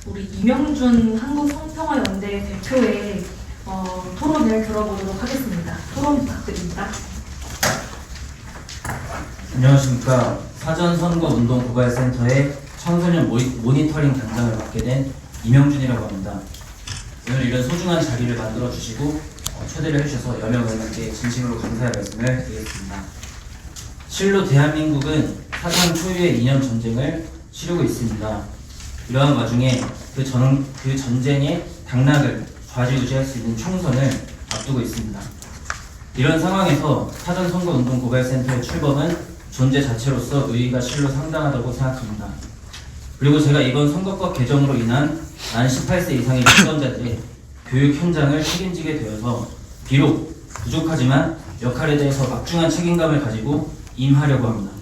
우리 이명준 한국성평화연대 대표의 토론을 들어보도록 하겠습니다. 토론 부탁드립니다. 안녕하십니까. 사전선거운동고발센터의 청소년 모니터링 단장을 맡게 된 이명준이라고 합니다. 오늘 이런 소중한 자리를 만들어 주시고 초대를 해주셔서 여러 의원님께 진심으로 감사의 말씀을 드리겠습니다. 실로 대한민국은 사상 초유의 이념 전쟁을 치르고 있습니다. 이러한 와중에 그 전쟁의 당락을 좌지우지할 수 있는 총선을 앞두고 있습니다. 이런 상황에서 사전선거운동고발센터의 출범은 존재 자체로서 의의가 실로 상당하다고 생각합니다. 그리고 제가 이번 선거법 개정으로 인한 만 18세 이상의 유권자들의 교육 현장을 책임지게 되어서 비록 부족하지만 역할에 대해서 막중한 책임감을 가지고 임하려고 합니다.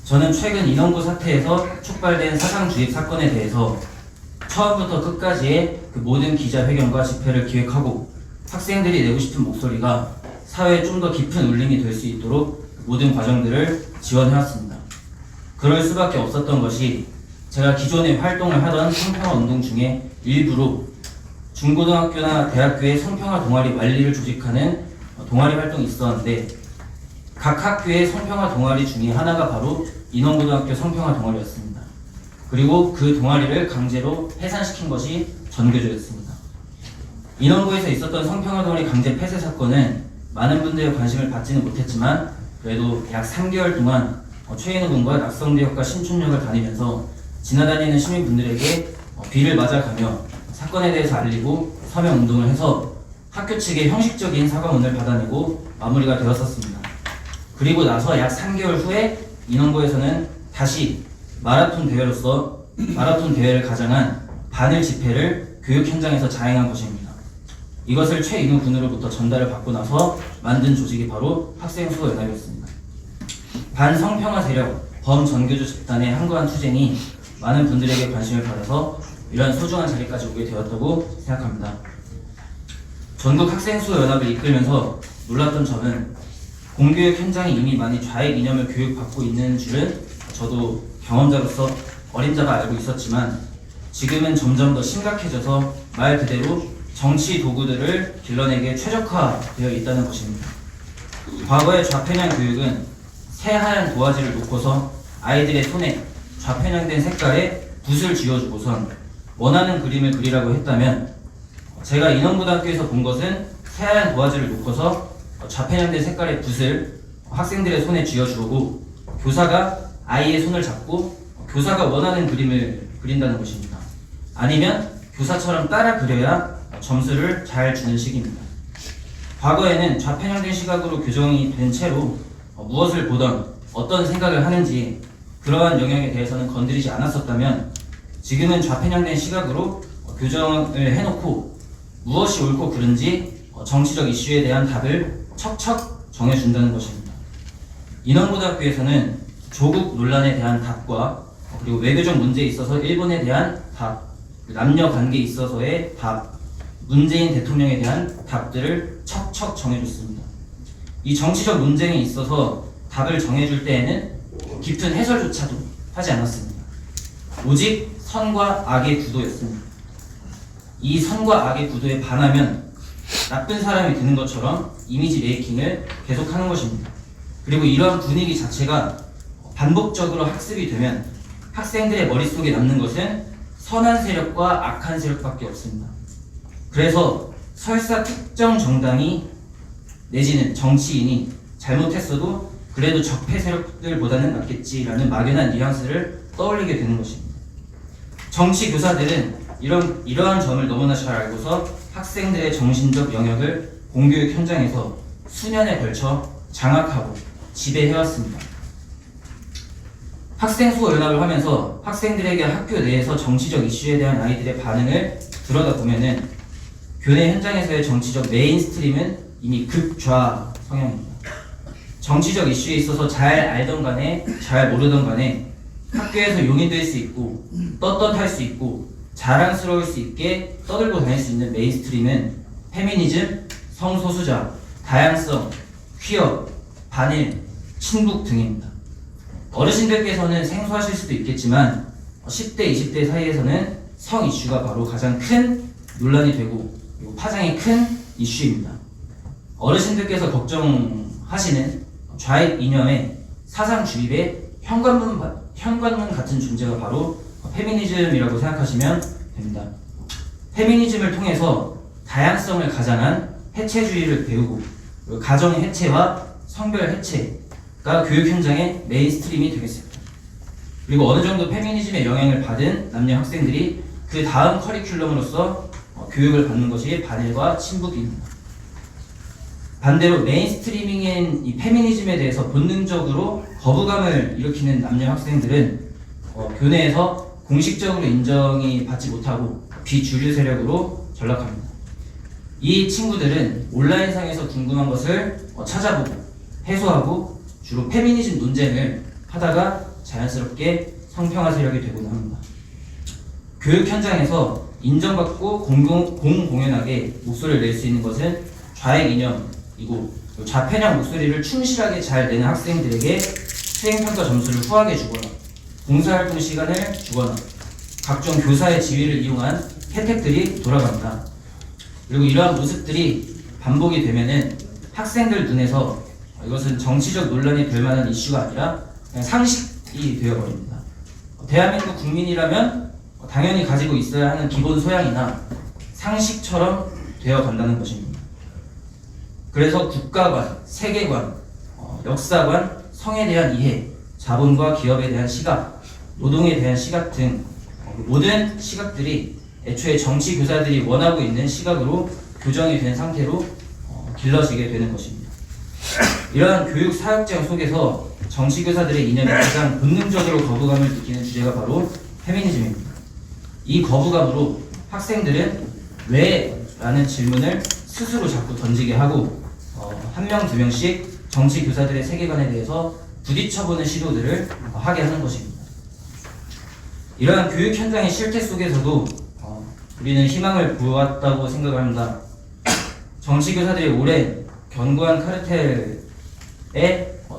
저는 최근 인원고 사태에서 촉발된 사상주입 사건에 대해서 처음부터 끝까지의 그 모든 기자회견과 집회를 기획하고 학생들이 내고 싶은 목소리가 사회에 좀 더 깊은 울림이 될 수 있도록 모든 과정들을 지원해왔습니다. 그럴 수밖에 없었던 것이 제가 기존에 활동을 하던 성평화 운동 중에 일부로 중고등학교나 대학교의 성평화 동아리 관리를 조직하는 동아리 활동이 있었는데 각 학교의 성평화 동아리 중에 하나가 바로 인원고등학교 성평화 동아리였습니다. 그리고 그 동아리를 강제로 해산시킨 것이 전교조였습니다. 인원고에서 있었던 성평화 동아리 강제 폐쇄 사건은 많은 분들의 관심을 받지는 못했지만 그래도 약 3개월 동안 최인우 군과 낙성대역과 신촌역을 다니면서 지나다니는 시민분들에게 비를 맞아가며 사건에 대해서 알리고 서명운동을 해서 학교 측의 형식적인 사과문을 받아내고 마무리가 되었었습니다. 그리고 나서 약 3개월 후에 인원고에서는 다시 마라톤 대회를 가장한 반일 집회를 교육 현장에서 자행한 것입니다. 이것을 최인우 군으로부터 전달을 받고 나서 만든 조직이 바로 학생수호연합이었습니다. 반성평화 세력, 범전교조 집단의 한거한 투쟁이 많은 분들에게 관심을 받아서 이러한 소중한 자리까지 오게 되었다고 생각합니다. 전국 학생수호연합을 이끌면서 놀랐던 점은 공교육 현장이 이미 많이 좌익 이념을 교육받고 있는 줄은 저도 경험자로서 어림잡아 알고 있었지만 지금은 점점 더 심각해져서 말 그대로 정치 도구들을 길러내기에 최적화되어 있다는 것입니다. 과거의 좌편향 교육은 새하얀 도화지를 놓고서 아이들의 손에 좌편향된 색깔의 붓을 쥐어주고선 원하는 그림을 그리라고 했다면 제가 인원고등학교에서 본 것은 새하얀 도화지를 놓고서 좌편향된 색깔의 붓을 학생들의 손에 쥐어주고 교사가 아이의 손을 잡고 교사가 원하는 그림을 그린다는 것입니다. 아니면 교사처럼 따라 그려야 점수를 잘 주는 식입니다. 과거에는 좌편향된 시각으로 교정이 된 채로 무엇을 보던 어떤 생각을 하는지 그러한 영역에 대해서는 건드리지 않았었다면 지금은 좌편향된 시각으로 교정을 해놓고 무엇이 옳고 그른지 정치적 이슈에 대한 답을 척척 정해준다는 것입니다. 인원고등학교에서는 조국 논란에 대한 답과 그리고 외교적 문제에 있어서 일본에 대한 답, 남녀 관계에 있어서의 답, 문재인 대통령에 대한 답들을 척척 정해줬습니다. 이 정치적 논쟁에 있어서 답을 정해줄 때에는 깊은 해설조차도 하지 않았습니다. 오직 선과 악의 구도였습니다. 이 선과 악의 구도에 반하면 나쁜 사람이 되는 것처럼 이미지 메이킹을 계속하는 것입니다. 그리고 이러한 분위기 자체가 반복적으로 학습이 되면 학생들의 머릿속에 남는 것은 선한 세력과 악한 세력밖에 없습니다. 그래서 설사 특정 정당이 내지는 정치인이 잘못했어도 그래도 적폐 세력들보다는 낫겠지라는 막연한 뉘앙스를 떠올리게 되는 것입니다. 정치 교사들은 이러한 점을 너무나 잘 알고서 학생들의 정신적 영역을 공교육 현장에서 수년에 걸쳐 장악하고 지배해왔습니다. 학생수호연합을 하면서 학생들에게 학교 내에서 정치적 이슈에 대한 아이들의 반응을 들여다보면은 교내 현장에서의 정치적 메인스트림은 이미 극좌 성향입니다. 정치적 이슈에 있어서 잘 알던 간에 잘 모르던 간에 학교에서 용인될 수 있고 떳떳할 수 있고 자랑스러울 수 있게 떠들고 다닐 수 있는 메인스트림은 페미니즘, 성소수자, 다양성, 퀴어, 반일, 친북 등입니다. 어르신들께서는 생소하실 수도 있겠지만 10대, 20대 사이에서는 성 이슈가 바로 가장 큰 논란이 되고 그리고 파장이 큰 이슈입니다. 어르신들께서 걱정하시는 좌익 이념의 사상 주입의 현관문 같은 존재가 바로 페미니즘이라고 생각하시면 됩니다. 페미니즘을 통해서 다양성을 가장한 해체주의를 배우고 그리고 가정 해체와 성별 해체가 교육 현장의 메인스트림이 되겠습니다. 그리고 어느 정도 페미니즘의 영향을 받은 남녀 학생들이 그 다음 커리큘럼으로서 교육을 받는 것이 반일과 친북입니다. 반대로 메인스트리밍인 이 페미니즘에 대해서 본능적으로 거부감을 일으키는 남녀 학생들은 교내에서 공식적으로 인정이 받지 못하고 비주류 세력으로 전락합니다. 이 친구들은 온라인상에서 궁금한 것을 찾아보고 해소하고 주로 페미니즘 논쟁을 하다가 자연스럽게 성평화 세력이 되곤 합니다. 교육 현장에서 인정받고 공공연하게 목소리를 낼 수 있는 것은 좌익 이념이고 좌편향 목소리를 충실하게 잘 내는 학생들에게 수행평가 점수를 후하게 주거나 봉사활동 시간을 주거나 각종 교사의 지위를 이용한 혜택들이 돌아갑니다. 그리고 이러한 모습들이 반복이 되면은 학생들 눈에서 이것은 정치적 논란이 될 만한 이슈가 아니라 그냥 상식이 되어버립니다. 대한민국 국민이라면 당연히 가지고 있어야 하는 기본 소양이나 상식처럼 되어간다는 것입니다. 그래서 국가관, 세계관, 역사관, 성에 대한 이해, 자본과 기업에 대한 시각, 노동에 대한 시각 등 모든 시각들이 애초에 정치 교사들이 원하고 있는 시각으로 교정이 된 상태로 길러지게 되는 것입니다. 이러한 교육 사역장 속에서 정치 교사들의 이념이 가장 본능적으로 거부감을 느끼는 주제가 바로 페미니즘입니다. 이 거부감으로 학생들은 왜? 라는 질문을 스스로 자꾸 던지게 하고 한 명, 두 명씩 정치 교사들의 세계관에 대해서 부딪혀보는 시도들을 하게 하는 것입니다. 이러한 교육 현장의 실태 속에서도 우리는 희망을 보았다고 생각을 합니다. 정치 교사들이 오랜 견고한 카르텔에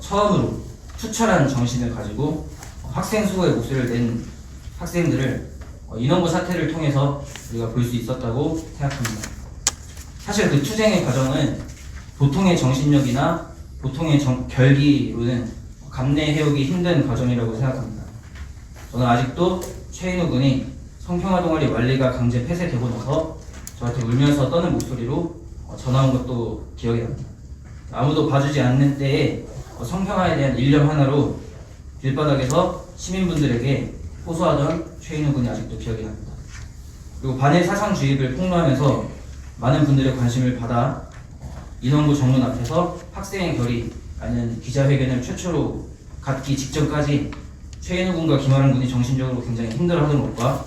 처음으로 투철한 정신을 가지고 학생 수호의 목소리를 낸 학생들을 인원고 사태를 통해서 우리가 볼 수 있었다고 생각합니다. 사실 그 투쟁의 과정은 보통의 정신력이나 보통의 결기로는 감내해오기 힘든 과정이라고 생각합니다. 저는 아직도 최인호 군이 성평화 동아리 완리가 강제 폐쇄되고 나서 저한테 울면서 떠는 목소리로 전화 온 것도 기억이 납니다. 아무도 봐주지 않는 때에 성평화에 대한 일념 하나로 길바닥에서 시민분들에게 호소하던 최인호 군이 아직도 기억이 납니다. 그리고 반일 사상 주입을 폭로하면서 많은 분들의 관심을 받아 인원고 정문 앞에서 학생의 결의라는 기자회견을 최초로 갖기 직전까지 최인호 군과 김아름 군이 정신적으로 굉장히 힘들어하던 것과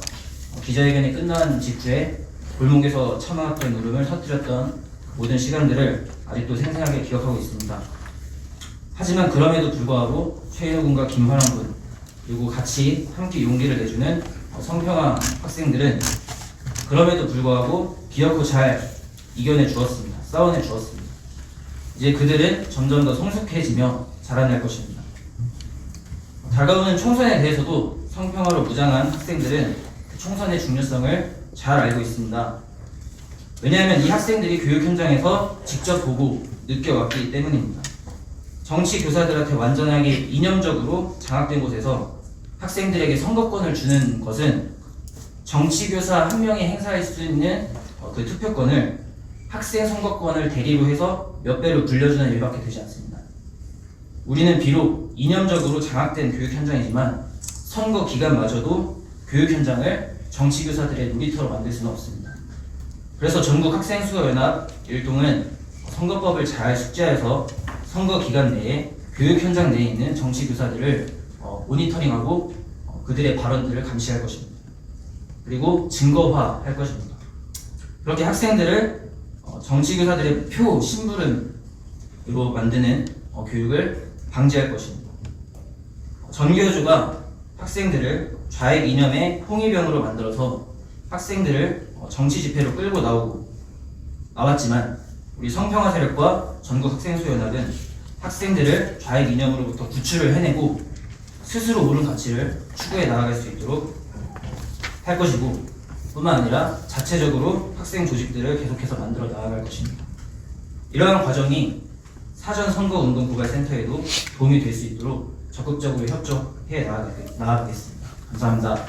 기자회견이 끝난 직후에 골목에서 참아왔던 울음을 터뜨렸던 모든 시간들을 아직도 생생하게 기억하고 있습니다. 하지만 그럼에도 불구하고 최인호 군과 김화랑 군 그리고 같이 함께 용기를 내주는 성평화 학생들은 그럼에도 불구하고 기어코 잘 이겨내 주었습니다. 싸워내 주었습니다. 이제 그들은 점점 더 성숙해지며 자라날 것입니다. 다가오는 총선에 대해서도 성평화로 무장한 학생들은 그 총선의 중요성을 잘 알고 있습니다. 왜냐하면 이 학생들이 교육 현장에서 직접 보고 느껴왔기 때문입니다. 정치 교사들한테 완전하게 이념적으로 장악된 곳에서 학생들에게 선거권을 주는 것은 정치 교사 한 명이 행사할 수 있는 그 투표권을 학생 선거권을 대리로 해서 몇 배로 불려주는 일밖에 되지 않습니다. 우리는 비록 이념적으로 장악된 교육 현장이지만 선거 기간마저도 교육 현장을 정치 교사들의 놀이터로 만들 수는 없습니다. 그래서 전국 학생수호연합 일동은 선거법을 잘 숙지하여서 선거 기간 내에 교육 현장 내에 있는 정치 교사들을 모니터링하고 그들의 발언들을 감시할 것입니다. 그리고 증거화할 것입니다. 그렇게 학생들을 정치 교사들의 표 심부름으로 만드는 교육을 방지할 것입니다. 전교조가 학생들을 좌익 이념의 홍위병으로 만들어서 학생들을 정치 집회로 끌고 나왔지만 우리 성평화 세력과 전국 학생수연합은 학생들을 좌익 이념으로부터 구출을 해내고 스스로 옳은 가치를 추구해 나아갈 수 있도록 할 것이고 뿐만 아니라 자체적으로 학생 조직들을 계속해서 만들어 나아갈 것입니다. 이러한 과정이 사전 선거운동고발센터에도 도움이 될 수 있도록 적극적으로 협조해 나아가겠습니다. 감사합니다.